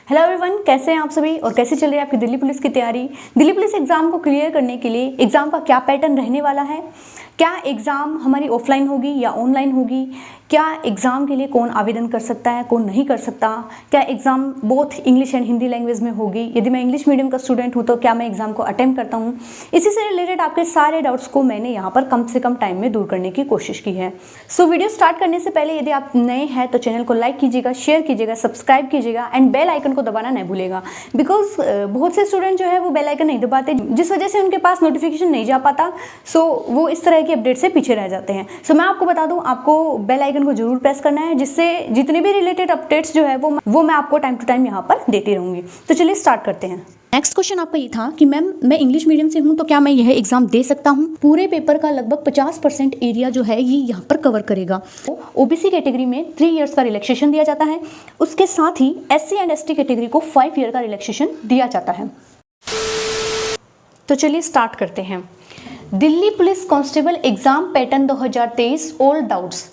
Hello everyone, कैसे हैं आप सभी और कैसे चल रही है आपकी दिल्ली पुलिस की तैयारी। दिल्ली पुलिस एग्जाम को क्लियर करने के लिए एग्जाम का क्या पैटर्न रहने वाला है, क्या एग्ज़ाम हमारी ऑफलाइन होगी या ऑनलाइन होगी, क्या एग्ज़ाम के लिए कौन आवेदन कर सकता है कौन नहीं कर सकता, क्या exam both English and Hindi language में होगी, यदि मैं इंग्लिश मीडियम का स्टूडेंट हूँ तो क्या मैं एग्ज़ाम को अटेम्प्ट करता हूँ। इसी से रिलेटेड आपके सारे डाउट्स को मैंने यहाँ पर कम से कम टाइम में दूर करने की कोशिश की है। सो वीडियो स्टार्ट करने से पहले यदि आप नए हैं तो चैनल को लाइक कीजिएगा, शेयर कीजिएगा, सब्सक्राइब कीजिएगा एंड बेल आइकन को दबाना नहीं भूलेगा। बिकॉज बहुत से स्टूडेंट जो है वो बेल आइकन नहीं दबाते, जिस वजह से उनके पास नोटिफिकेशन नहीं जा पाता। सो वो इस तरह की अपडेट से पीछे रह जाते हैं। सो मैं आपको बता दूं, आपको बेल आइकन को जरूर प्रेस करना है, जिससे जितने भी रिलेटेड अपडेट्स जो है वो मैं आपको टाइम टू टाइम यहाँ पर देती रहूंगी। तो चलिए स्टार्ट करते हैं। नेक्स्ट क्वेश्चन आपका ये था कि मैम मैं इंग्लिश मीडियम से हूँ तो क्या मैं यह एग्जाम दे सकता हूँ। पूरे पेपर का लगभग 50% एरिया जो है ये यहाँ पर कवर करेगा। ओबीसी कैटेगरी में 3 इयर्स का रिलैक्सेशन दिया जाता है, उसके साथ ही एससी एंड एसटी कैटेगरी को 5 ईयर का रिलैक्सेशन दिया जाता है। तो चलिए स्टार्ट करते हैं। Delhi police constable exam pattern 2023 all doubts.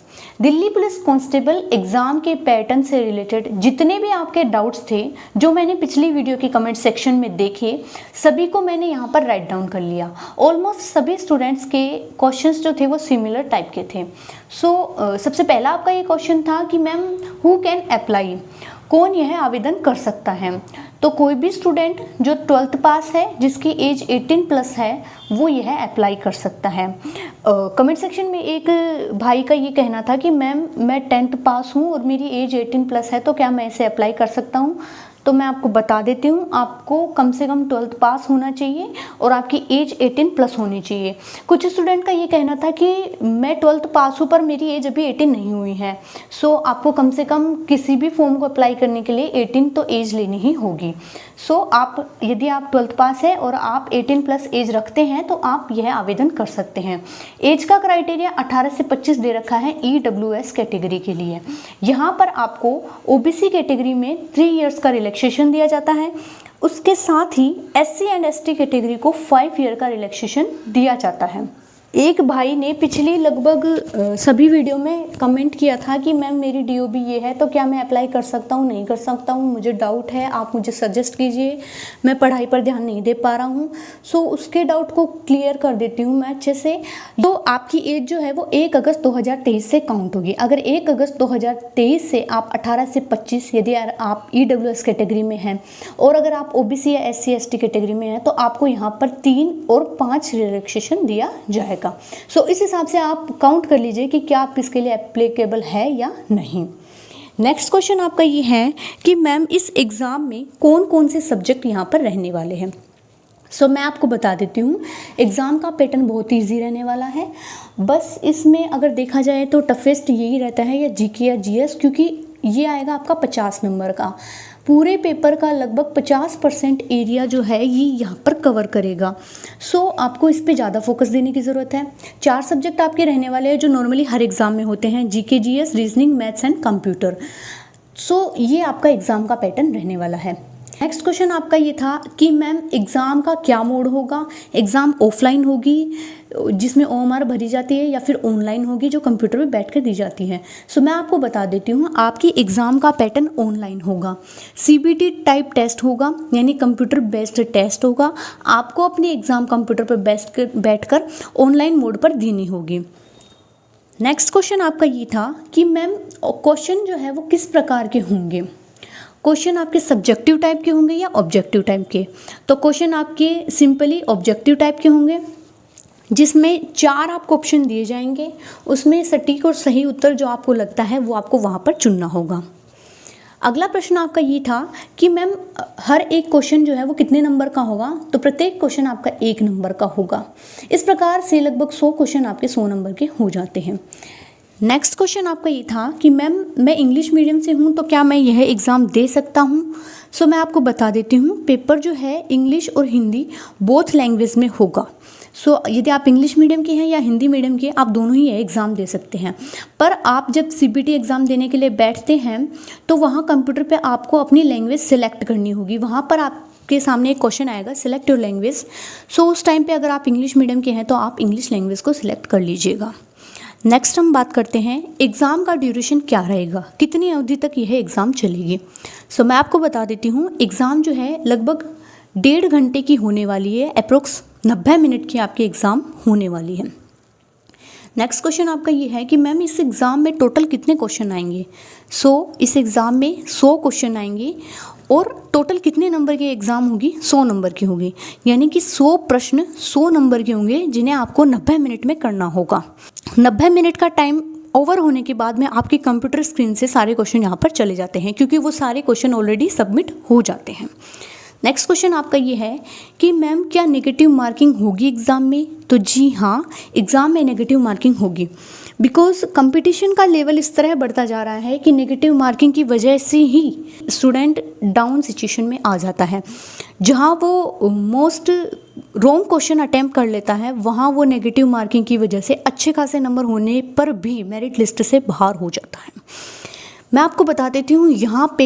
Delhi police constable exam के पैटर्न से रिलेटेड जितने भी आपके डाउट्स थे जो मैंने पिछली वीडियो की कमेंट सेक्शन में देखे, सभी को मैंने यहाँ पर राइट डाउन कर लिया। ऑलमोस्ट सभी स्टूडेंट्स के क्वेश्चंस जो थे वो सिमिलर टाइप के थे। सबसे पहला आपका ये क्वेश्चन था कि मैम हु कैन अप्लाई, कौन यह आवेदन कर सकता है। तो कोई भी स्टूडेंट जो 12th पास है, जिसकी एज 18 प्लस है, वो यह अप्लाई कर सकता है। कमेंट सेक्शन में एक भाई का ये कहना था कि मैम मैं 10th पास हूँ और मेरी एज 18 प्लस है, तो क्या मैं इसे अप्लाई कर सकता हूँ। तो मैं आपको बता देती हूँ, आपको कम से कम 12th पास होना चाहिए और आपकी एज 18 प्लस होनी चाहिए। कुछ स्टूडेंट का ये कहना था कि मैं 12th पास हूँ पर मेरी एज अभी 18 नहीं हुई है। सो आपको कम से कम किसी भी फॉर्म को अप्लाई करने के लिए 18 तो एज लेनी ही होगी। आप यदि आप 12th पास है और आप 18 प्लस एज रखते हैं तो आप यह आवेदन कर सकते हैं। एज का क्राइटेरिया 18 से 25 दे रखा है EWS कैटेगरी के लिए। यहाँ पर आपको OBC कैटेगरी में 3 इयर्स का रिलैक्सेशन दिया जाता है, उसके साथ ही SC एंड ST कैटेगरी को 5 ईयर का रिलैक्सेशन दिया जाता है। एक भाई ने पिछली लगभग सभी वीडियो में कमेंट किया था कि मैम मेरी DOB ये है तो क्या मैं अप्लाई कर सकता हूँ नहीं कर सकता हूँ, मुझे डाउट है, आप मुझे सजेस्ट कीजिए, मैं पढ़ाई पर ध्यान नहीं दे पा रहा हूँ। उसके डाउट को क्लियर कर देती हूँ मैं अच्छे से। तो आपकी एज जो है वो 1 अगस्त 2023 से काउंट होगी। अगर 1 अगस्त 2023 से आप 18 से 25 यदि आप EWS कैटेगरी में हैं और अगर आप OBC या SC ST कैटेगरी में हैं तो आपको यहाँ पर 3 और 5 रिलैक्सेशन दिया जाएगा। इस हिसाब से आप काउंट कर लीजिए कि क्या आप इसके लिए एप्लीकेबल है या नहीं। नेक्स्ट क्वेश्चन आपका ये है कि मैम इस एग्ज़ाम में कौन कौन से सब्जेक्ट यहाँ पर रहने वाले हैं। मैं आपको बता देती हूँ, एग्ज़ाम का पैटर्न बहुत ईजी रहने वाला है। बस इसमें अगर देखा जाए तो टफेस्ट यही रहता है या GK या GS, क्योंकि ये आएगा आपका 50 नंबर का। पूरे पेपर का लगभग 50% एरिया जो है ये यहाँ पर कवर करेगा। आपको इस पे ज़्यादा फोकस देने की ज़रूरत है। 4 सब्जेक्ट आपके रहने वाले हैं जो नॉर्मली हर एग्ज़ाम में होते हैं, GK GS, reasoning, maths and computer. ये आपका एग्ज़ाम का पैटर्न रहने वाला है। नेक्स्ट क्वेश्चन आपका ये था कि मैम एग्ज़ाम का क्या मोड होगा, एग्ज़ाम ऑफलाइन होगी जिसमें OMR भरी जाती है या फिर ऑनलाइन होगी जो कंप्यूटर पे बैठ कर दी जाती है। मैं आपको बता देती हूँ, आपकी एग्ज़ाम का पैटर्न ऑनलाइन होगा। CBT टाइप टेस्ट होगा, यानी कंप्यूटर बेस्ड टेस्ट होगा। आपको अपनी एग्ज़ाम कंप्यूटर पर बैठ कर ऑनलाइन मोड पर देनी होगी। नेक्स्ट क्वेश्चन आपका ये था कि मैम क्वेश्चन जो है वो किस प्रकार के होंगे। क्वेश्चन आपके सब्जेक्टिव टाइप के होंगे या ऑब्जेक्टिव टाइप के। तो क्वेश्चन आपके सिंपली ऑब्जेक्टिव टाइप के होंगे, जिसमें 4 आपको ऑप्शन दिए जाएंगे, उसमें सटीक और सही उत्तर जो आपको लगता है वो आपको वहाँ पर चुनना होगा। अगला प्रश्न आपका ये था कि मैम हर एक क्वेश्चन जो है वो कितने नंबर का होगा। तो प्रत्येक क्वेश्चन आपका 1 नंबर का होगा। इस प्रकार से लगभग 100 क्वेश्चन आपके 100 नंबर के हो जाते हैं। नेक्स्ट क्वेश्चन आपका ये था कि मैम मैं इंग्लिश मीडियम से हूँ तो क्या मैं यह एग्ज़ाम दे सकता हूँ। मैं आपको बता देती हूँ, पेपर जो है इंग्लिश और हिंदी बोथ लैंग्वेज में होगा। यदि आप इंग्लिश मीडियम के हैं या हिंदी मीडियम के, आप दोनों ही ये एग्ज़ाम दे सकते हैं। पर आप जब CBT एग्ज़ाम देने के लिए बैठते हैं तो वहाँ कंप्यूटर पे आपको अपनी लैंग्वेज सिलेक्ट करनी होगी। वहाँ पर आपके सामने एक क्वेश्चन आएगा, सिलेक्ट योर लैंग्वेज। उस टाइम पे अगर आप इंग्लिश मीडियम के हैं तो आप इंग्लिश लैंग्वेज को सिलेक्ट कर लीजिएगा। नेक्स्ट हम बात करते हैं एग्ज़ाम का ड्यूरेशन क्या रहेगा, कितनी अवधि तक यह एग्ज़ाम चलेगी। सो मैं आपको बता देती हूँ, एग्ज़ाम जो है लगभग 1.5 घंटे की होने वाली है, अप्रोक्स 90 मिनट की आपकी एग्ज़ाम होने वाली है। नेक्स्ट क्वेश्चन आपका ये है कि मैम इस एग्ज़ाम में टोटल कितने क्वेश्चन आएंगे। इस एग्ज़ाम में 100 क्वेश्चन आएंगे और टोटल कितने नंबर की एग्ज़ाम होगी, 100 नंबर की होगी, यानी कि 100 प्रश्न 100 नंबर के होंगे जिन्हें आपको 90 मिनट में करना होगा। 90 मिनट का टाइम ओवर होने के बाद में आपकी कंप्यूटर स्क्रीन से सारे क्वेश्चन यहाँ पर चले जाते हैं, क्योंकि वो सारे क्वेश्चन ऑलरेडी सबमिट हो जाते हैं। नेक्स्ट क्वेश्चन आपका ये है कि मैम क्या नेगेटिव मार्किंग होगी एग्ज़ाम में। तो जी हाँ, एग्ज़ाम में नेगेटिव मार्किंग होगी, बिकॉज कंपटीशन का लेवल इस तरह बढ़ता जा रहा है कि नेगेटिव मार्किंग की वजह से ही स्टूडेंट डाउन सिचुएशन में आ जाता है। जहाँ वो मोस्ट रॉन्ग क्वेश्चन अटैम्प्ट कर लेता है, वहाँ वो नेगेटिव मार्किंग की वजह से अच्छे खासे नंबर होने पर भी मेरिट लिस्ट से बाहर हो जाता है। मैं आपको बता देती हूँ, यहाँ पे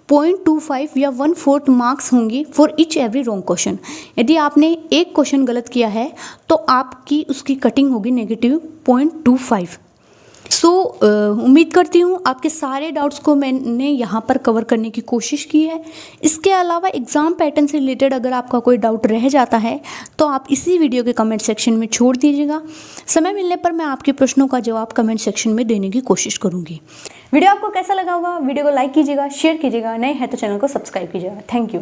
0.25 या 1/4 मार्क्स होंगी for each every wrong question. यदि आपने एक क्वेश्चन गलत किया है तो आपकी उसकी कटिंग होगी नेगेटिव 0.25। उम्मीद करती हूँ आपके सारे डाउट्स को मैंने यहाँ पर कवर करने की कोशिश की है। इसके अलावा एग्ज़ाम पैटर्न से रिलेटेड अगर आपका कोई डाउट रह जाता है तो आप इसी वीडियो के कमेंट सेक्शन में छोड़ दीजिएगा। समय मिलने पर मैं आपके प्रश्नों का जवाब कमेंट सेक्शन में देने की कोशिश करूँगी। वीडियो आपको कैसा लगा होगा, वीडियो को लाइक कीजिएगा, शेयर कीजिएगा, नए हैं तो चैनल को सब्सक्राइब कीजिएगा। Thank you.